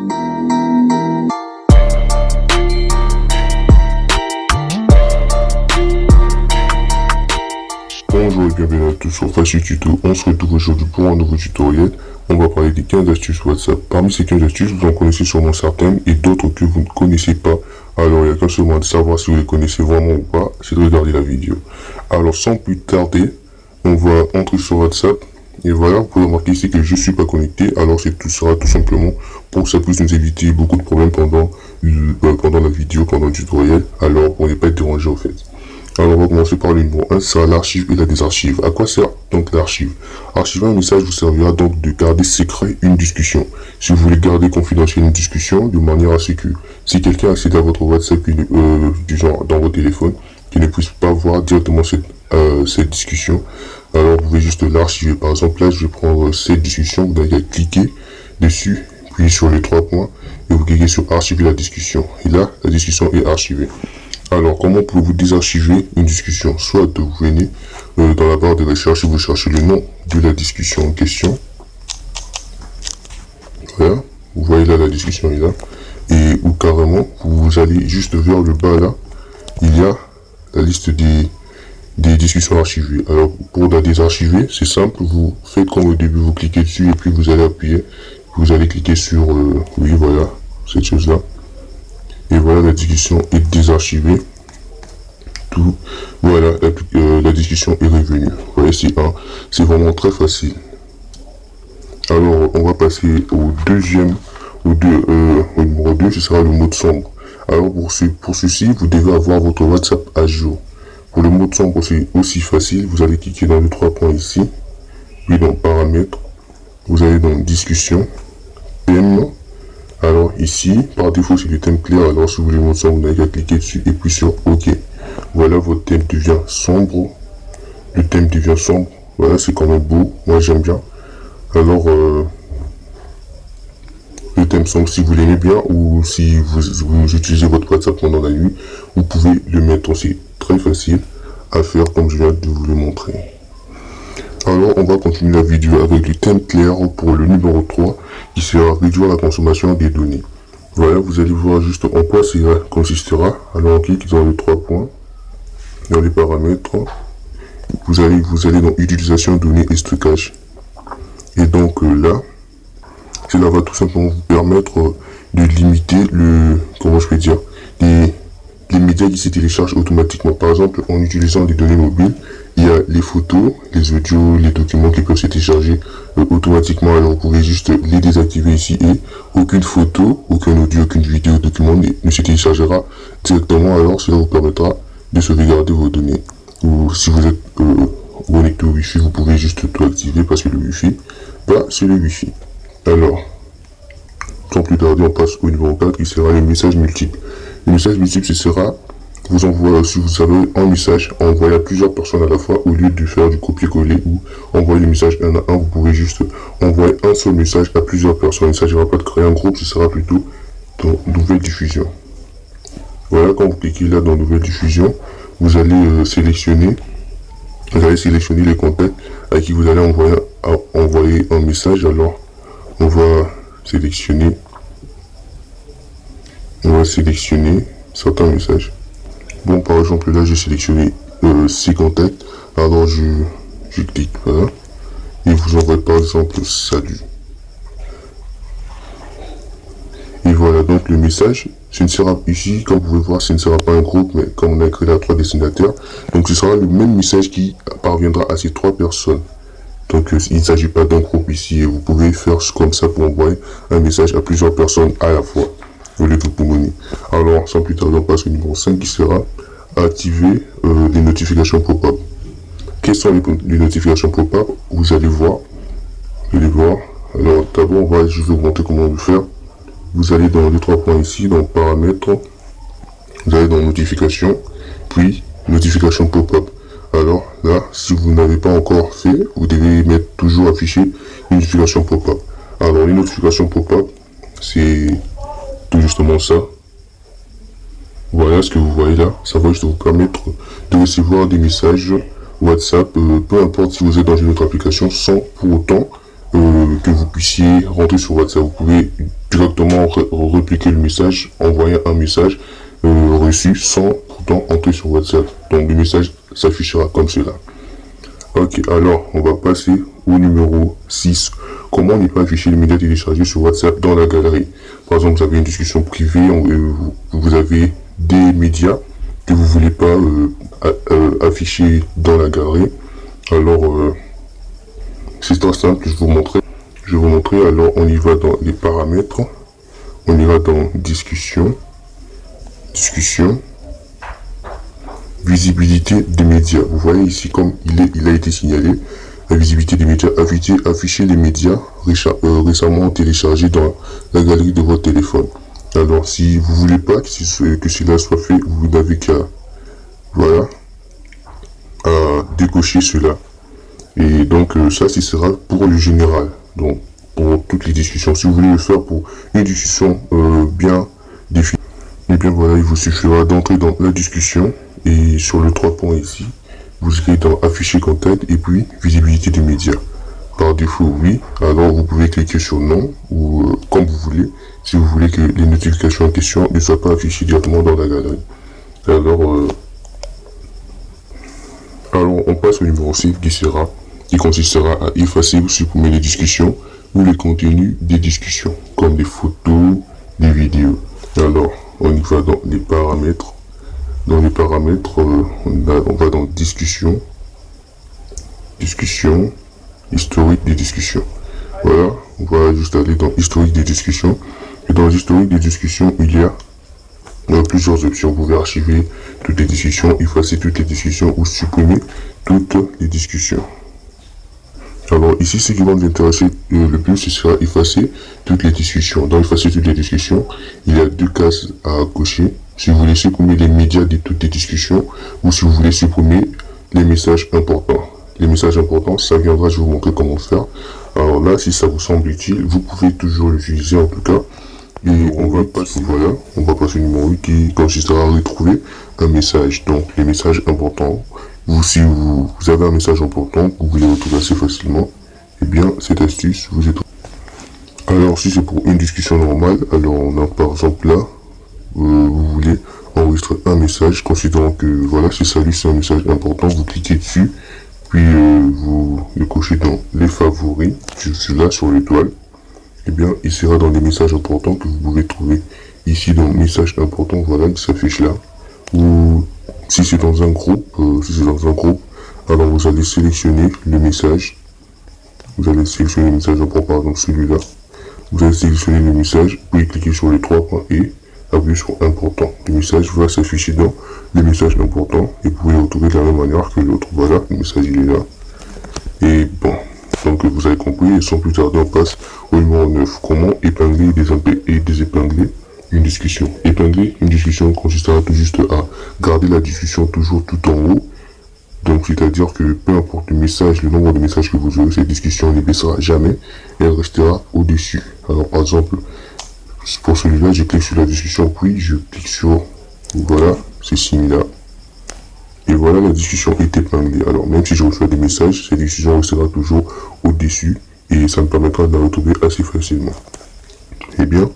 Bonjour et bienvenue à tous sur Facile Tuto. On se retrouve aujourd'hui pour un nouveau tutoriel. On va parler des 15 astuces WhatsApp. Parmi ces 15 astuces, vous en connaissez sûrement certaines et d'autres que vous ne connaissez pas. Alors, il n'y a qu'un seul moyen de savoir si vous les connaissez vraiment ou pas, c'est de regarder la vidéo. Alors, sans plus tarder, on va entrer sur WhatsApp. Et voilà, vous pouvez remarquer ici que je ne suis pas connecté. Alors, tout sera tout simplement pour que ça puisse nous éviter beaucoup de problèmes pendant la vidéo, pendant le tutoriel. Alors, pour ne pas être dérangé en fait. Alors, on va commencer par le numéro 1, c'est l'archive et la désarchive. À quoi sert donc l'archive? Archiver un message vous servira donc de garder secret une discussion. Si vous voulez garder confidentielle une discussion, de manière à ce que si quelqu'un accède à votre WhatsApp du genre dans votre téléphone, qu'il ne puisse pas voir directement cette discussion, alors vous pouvez juste l'archiver. Par exemple, là, je vais prendre cette discussion, vous n'avez qu'à cliquer dessus, puis sur les 3 points, et vous cliquez sur archiver la discussion. Et là, la discussion est archivée. Alors, comment pouvez-vous désarchiver une discussion? Soit vous venez dans la barre de recherche et vous cherchez le nom de la discussion en question. Voilà, vous voyez là, la discussion est là. Et ou carrément, vous allez juste vers le bas là, il y a la liste des discussions archivées. Alors, pour la désarchiver, c'est simple, vous faites comme au début, vous cliquez dessus et puis vous allez appuyer. Vous allez cliquer sur, oui, voilà, cette chose-là. Et voilà, la discussion est désarchivée. Tout, voilà, la discussion est revenue. Vous voyez, c'est vraiment très facile. Alors, on va passer au numéro 2, ce sera le mode sombre. Alors, pour ceci, vous devez avoir votre WhatsApp à jour. Pour le mode sombre, c'est aussi facile. Vous allez cliquer dans les 3 points ici, puis dans paramètres, vous allez dans discussion, thème. Alors ici, par défaut, c'est le thème clair. Alors si vous voulez mode sombre, vous n'avez qu'à cliquer dessus et puis sur OK. Voilà, votre thème devient sombre. Le thème devient sombre. Voilà, c'est quand même beau. Moi, j'aime bien. Alors, le thème sombre, si vous l'aimez bien ou si vous utilisez votre WhatsApp pendant la nuit, vous pouvez le mettre. C'est très facile à faire comme je viens de vous le montrer. Alors, on va continuer la vidéo avec le thème clair pour le numéro 3, qui sera réduire la consommation des données. Voilà, vous allez voir juste en quoi cela consistera. Alors, on clique dans les 3 points, dans les paramètres. Vous allez dans utilisation données et stockage. Et donc là, cela va tout simplement vous permettre de limiter les médias qui se téléchargent automatiquement. Par exemple, en utilisant des données mobiles, il y a les photos, les audios, les documents qui peuvent se télécharger automatiquement. Alors vous pouvez juste les désactiver ici et aucune photo, aucun audio, aucune vidéo, document ne se téléchargera directement. Alors cela vous permettra de sauvegarder vos données. Ou si vous êtes connecté au Wi-Fi, vous pouvez juste tout activer parce que le Wi-Fi, c'est le Wi-Fi. Alors, sans plus tarder, on passe au numéro 4 qui sera les messages multiples. Le message multiple, ce sera, vous envoyez, si vous avez un message envoyé à plusieurs personnes à la fois, au lieu de faire du copier-coller ou envoyer le message un à un, vous pouvez juste envoyer un seul message à plusieurs personnes. Il ne s'agira pas de créer un groupe, ce sera plutôt dans nouvelle diffusion. Voilà, quand vous cliquez là dans nouvelle diffusion, vous allez sélectionner les contacts à qui vous allez envoyer un message. Alors, on va sélectionner certains messages. Bon, par exemple, là, j'ai sélectionné 6 contacts. Alors, je clique, voilà. Et vous envoie par exemple, salut. Et voilà, donc le message, ce ne sera ici, comme vous pouvez voir, ce ne sera pas un groupe, mais comme on a créé là 3 destinataires. Donc, ce sera le même message qui parviendra à ces 3 personnes. Donc, il ne s'agit pas d'un groupe ici. Et vous pouvez faire comme ça pour envoyer un message à plusieurs personnes à la fois. Au lieu de vous mener. Alors, sans plus tarder, on passe au numéro 5 qui sera activer les notifications pop-up. Quelles sont les notifications pop-up? Vous allez voir. Alors, d'abord, je vais vous montrer comment le faire. Vous allez dans les 3 points ici, dans paramètres. Vous allez dans notification, puis notification pop-up. Alors là, si vous n'avez pas encore fait, vous devez mettre toujours affiché une notification pop-up. Alors, les notifications pop-up, c'est tout justement ça. Voilà ce que vous voyez là. Ça va juste vous permettre de recevoir des messages WhatsApp, peu importe si vous êtes dans une autre application, sans pour autant que vous puissiez rentrer sur WhatsApp. Vous pouvez directement répliquer le message, envoyer un message reçu sans pourtant entrer sur WhatsApp. Donc le message s'affichera comme cela. Ok, alors on va passer au numéro 6. Comment ne pas afficher les médias téléchargés sur WhatsApp dans la galerie? Par exemple, vous avez une discussion privée, vous avez des médias que vous voulez pas afficher dans la galerie. Alors, c'est très simple, je vais vous montrer. Alors, on y va dans les paramètres. On ira dans discussion, visibilité des médias. Vous voyez ici comme il a été signalé, la visibilité des médias, afficher les médias récemment téléchargés dans la galerie de votre téléphone. Alors si vous voulez pas que cela soit fait, vous n'avez qu'à décocher cela. Et donc ça ce sera pour le général. Donc pour toutes les discussions. Si vous voulez le faire pour une discussion bien définie, et bien voilà, il vous suffira d'entrer dans la discussion et sur le 3 points ici, vous irez dans afficher contact et puis visibilité des médias. Par défaut, oui. Alors vous pouvez cliquer sur non ou comme vous voulez, si vous voulez que les notifications en question ne soient pas affichées directement dans la galerie. Alors on passe au numéro 6 qui consistera à effacer ou supprimer les discussions ou les contenus des discussions, comme des photos, des vidéos. Alors, on y va dans les paramètres. Dans les paramètres, on va dans discussion, historique des discussions. Voilà, on va juste aller dans historique des discussions. Et dans l'historique des discussions, il y a plusieurs options. Vous pouvez archiver toutes les discussions, effacer toutes les discussions ou supprimer toutes les discussions. Alors ici, ce qui va nous intéresser le plus, ce sera effacer toutes les discussions. Dans effacer toutes les discussions, il y a deux cases à cocher. Si vous voulez supprimer les médias de toutes les discussions ou si vous voulez supprimer les messages importants. Les messages importants, ça viendra, je vais vous montrer comment faire. Alors là, si ça vous semble utile, vous pouvez toujours l'utiliser en tout cas. Et on va passer au numéro 8 qui consistera à retrouver un message. Donc les messages importants. Si vous avez un message important que vous voulez retrouver assez facilement, eh bien cette astuce vous est. Alors si c'est pour une discussion normale, alors on a par exemple là, vous voulez enregistrer un message, considérant que voilà, c'est salut, c'est un message important, vous cliquez dessus, puis vous le cochez dans les favoris, celui-là sur l'étoile, eh bien il sera dans les messages importants que vous pouvez trouver ici dans messages importants, voilà, qui s'affiche là, ou si c'est dans un groupe, alors vous allez sélectionner le message. Vous allez sélectionner le message important, par exemple celui-là. Vous allez sélectionner le message, puis cliquer sur les 3 points et appuyer sur important. Le message va s'afficher dans les messages importants et vous pouvez le retrouver de la même manière que l'autre. Voilà, le message il est là. Et bon, donc vous avez compris, et sans plus tarder, on passe au numéro 9. Comment épingler et désépingler une discussion. Épingler une discussion consistera tout juste à garder la discussion toujours tout en haut. Donc c'est-à-dire que peu importe le message, le nombre de messages que vous aurez, cette discussion ne baissera jamais et elle restera au-dessus. Alors par exemple, pour celui-là, je clique sur la discussion, puis je clique sur, voilà, ces signes-là. Et voilà, la discussion est épinglée. Alors même si je reçois des messages, cette discussion restera toujours au-dessus et ça me permettra de la retrouver assez facilement. Eh bien,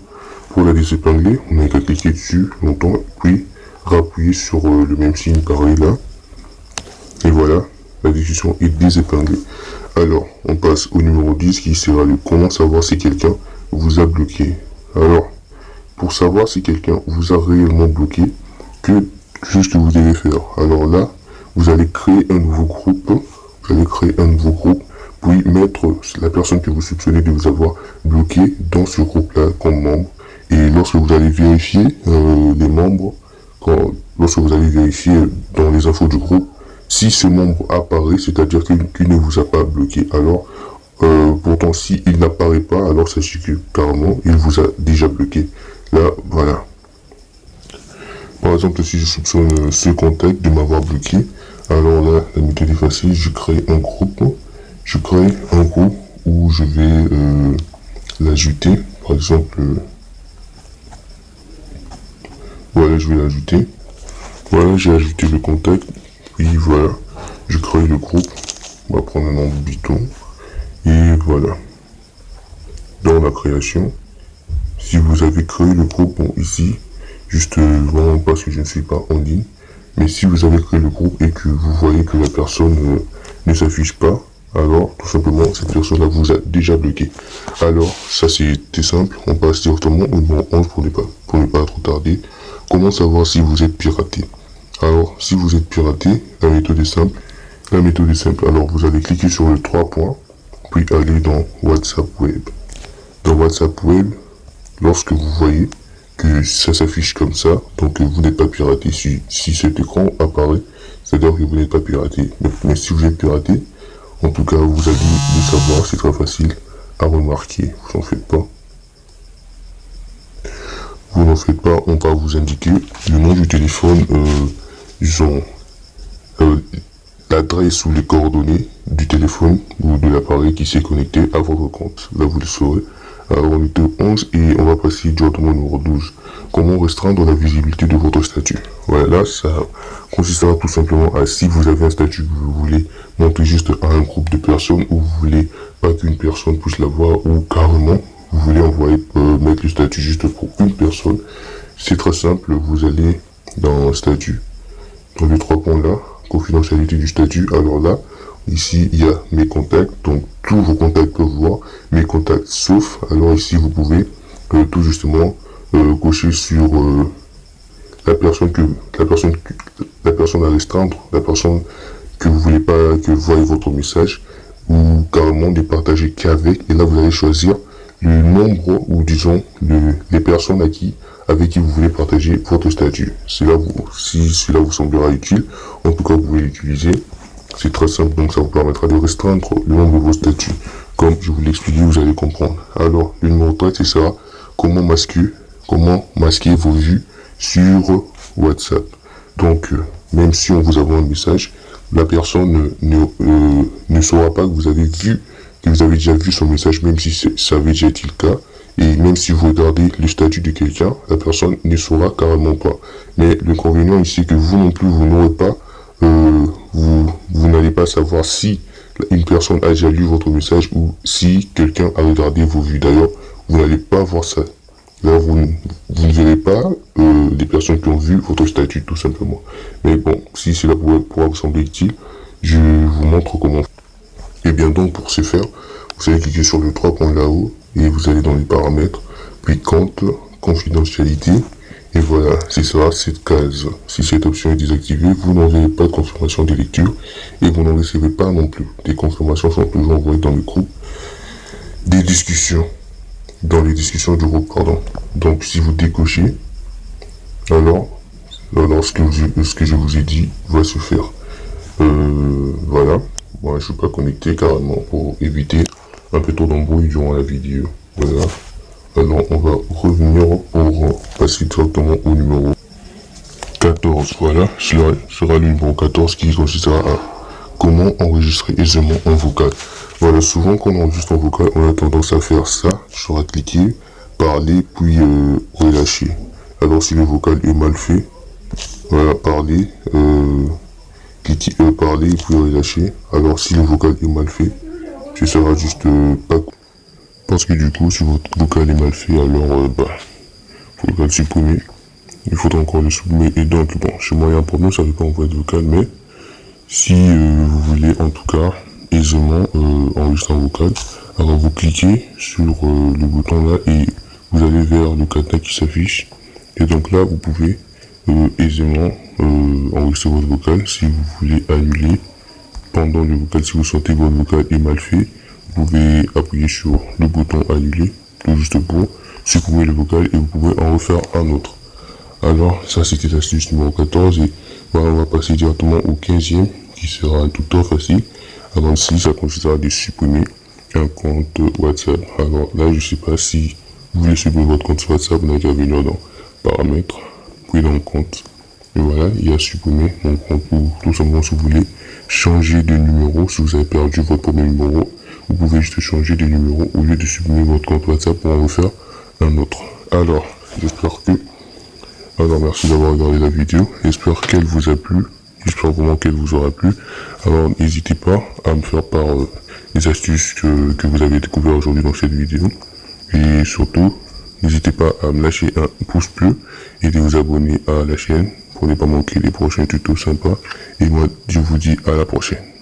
pour la désépingler, on n'a qu'à cliquer dessus longtemps, puis rappuyer sur le même signe pareil là. Et voilà, la discussion est désépinglée. Alors, on passe au numéro 10 qui sera le comment savoir si quelqu'un vous a bloqué. Alors, pour savoir si quelqu'un vous a réellement bloqué, qu'est-ce que vous devez faire? Alors là, vous allez créer un nouveau groupe, puis mettre la personne que vous soupçonnez de vous avoir bloqué dans ce groupe-là comme membre. Et lorsque vous allez vérifier les membres, lorsque vous allez vérifier dans les infos du groupe, si ce membre apparaît, c'est-à-dire qu'il ne vous a pas bloqué, alors pourtant si il n'apparaît pas, alors sachez que carrément il vous a déjà bloqué. Là, voilà. Par exemple, si je soupçonne ce contact de m'avoir bloqué, alors là, la méthode est facile, je crée un groupe où je vais l'ajouter, par exemple, voilà, je vais l'ajouter, voilà, j'ai ajouté le contact, puis voilà, je crée le groupe, on va prendre un nom de bouton, et voilà, dans la création, si vous avez créé le groupe, bon ici, juste vraiment parce que je ne suis pas en ligne, mais si vous avez créé le groupe et que vous voyez que la personne ne s'affiche pas, alors tout simplement cette personne-là vous a déjà bloqué. Alors ça c'était simple, on passe directement au numéro 11 pour ne pas trop tarder. Comment savoir si vous êtes piraté? Alors si vous êtes piraté, la méthode est simple. Alors vous allez cliquer sur les 3 points, puis aller dans WhatsApp Web. Dans WhatsApp Web, lorsque vous voyez que ça s'affiche comme ça, donc vous n'êtes pas piraté. Si cet écran apparaît, c'est-à-dire que vous n'êtes pas piraté. Mais si vous êtes piraté, en tout cas vous allez le savoir, c'est très facile à remarquer, vous n'en faites pas. On va vous indiquer le nom du téléphone, disons, l'adresse ou les coordonnées du téléphone ou de l'appareil qui s'est connecté à votre compte. Là, vous le saurez. Alors, on était au 11 et on va passer directement au numéro 12. Comment restreindre la visibilité de votre statut? Voilà, là, ça consistera tout simplement à si vous avez un statut que vous voulez montrer juste à un groupe de personnes ou vous voulez pas qu'une personne puisse la voir ou carrément vous voulez envoyer mettre le statut juste pour une personne. C'est très simple, vous allez dans statut, dans les 3 points là, confidentialité du statut. Alors là, ici il y a mes contacts, donc tous vos contacts peuvent voir mes contacts, sauf, alors ici vous pouvez tout justement cocher sur la personne à restreindre, la personne que vous voulez pas que voie votre message, ou carrément ne partager qu'avec, et là vous allez choisir le nombre ou disons les personnes avec qui vous voulez partager votre statut. Si cela vous semblera utile, en tout cas vous pouvez l'utiliser. C'est très simple, donc ça vous permettra de restreindre le nombre de vos statuts. Comme je vous l'ai expliqué, vous allez comprendre. Alors, le numéro 13, c'est ça. Comment masquer vos vues sur WhatsApp. Donc, même si on vous envoie un message, la personne ne saura pas que vous avez déjà vu son message, même si ça avait déjà été le cas. Et même si vous regardez le statut de quelqu'un, la personne ne saura carrément pas. Mais l'inconvénient ici, c'est que vous non plus, vous n'aurez pas, vous n'allez pas savoir si une personne a déjà lu votre message ou si quelqu'un a regardé vos vues. D'ailleurs, vous n'allez pas voir ça. Là, vous ne verrez pas les personnes qui ont vu votre statut, tout simplement. Mais bon, si cela pourra vous sembler utile, je vous montre comment. Et bien donc, pour ce faire, vous allez cliquer sur les 3 points là-haut et vous allez dans les paramètres, puis compte, confidentialité, et voilà, c'est ça, cette case. Si cette option est désactivée, vous n'enverrez pas de confirmation de lecture et vous n'en recevez pas non plus. Les confirmations sont toujours envoyées dans le groupe des discussions, dans les discussions du groupe, pardon. Donc si vous décochez, alors ce que je vous ai dit va se faire. Voilà. Moi, je suis pas connecté carrément pour éviter un peu trop d'embrouille durant la vidéo. Voilà. Alors, on va revenir pour passer directement au numéro 14. Voilà, cela sera le numéro 14 qui consistera à comment enregistrer aisément en vocal. Voilà, souvent quand on enregistre en vocal, on a tendance à faire ça, sur à cliquer, parler, puis relâcher. Alors, si le vocal est mal fait, voilà, parler, parler et puis relâcher. Alors si le vocal est mal fait, ce sera juste pas parce que du coup si votre vocal est mal fait, alors faut le supprimer. Il faudra encore le supprimer et donc bon, chez moi il y a un problème, ça ne veut pas envoyer de vocal, mais si vous voulez en tout cas aisément enregistrer un vocal, alors vous cliquez sur le bouton là et vous allez vers le cadenas qui s'affiche et donc là vous pouvez aisément enregistrer votre vocal. Si vous voulez annuler pendant le vocal, si vous sentez que votre vocal est mal fait, vous pouvez appuyer sur le bouton annuler, tout juste pour supprimer le vocal et vous pouvez en refaire un autre. Alors ça c'était l'astuce numéro 14 et voilà, on va passer directement au 15e qui sera tout temps facile. Avant si ça consistera de supprimer un compte WhatsApp. Alors là je sais pas si vous voulez supprimer votre compte WhatsApp, vous allez venir dans paramètres, puis dans le compte. Et voilà, il y a supprimer mon compte ou tout simplement si vous voulez changer de numéro, si vous avez perdu votre premier numéro, vous pouvez juste changer de numéro au lieu de supprimer votre compte WhatsApp pour en refaire un autre. Alors, merci d'avoir regardé la vidéo, j'espère qu'elle vous a plu, j'espère vraiment qu'elle vous aura plu. Alors n'hésitez pas à me faire part les astuces que vous avez découvert aujourd'hui dans cette vidéo. Et surtout, N'hésitez pas à me lâcher un pouce bleu et de vous abonner à la chaîne pour ne pas manquer les prochains tutos sympas. Et moi, je vous dis à la prochaine.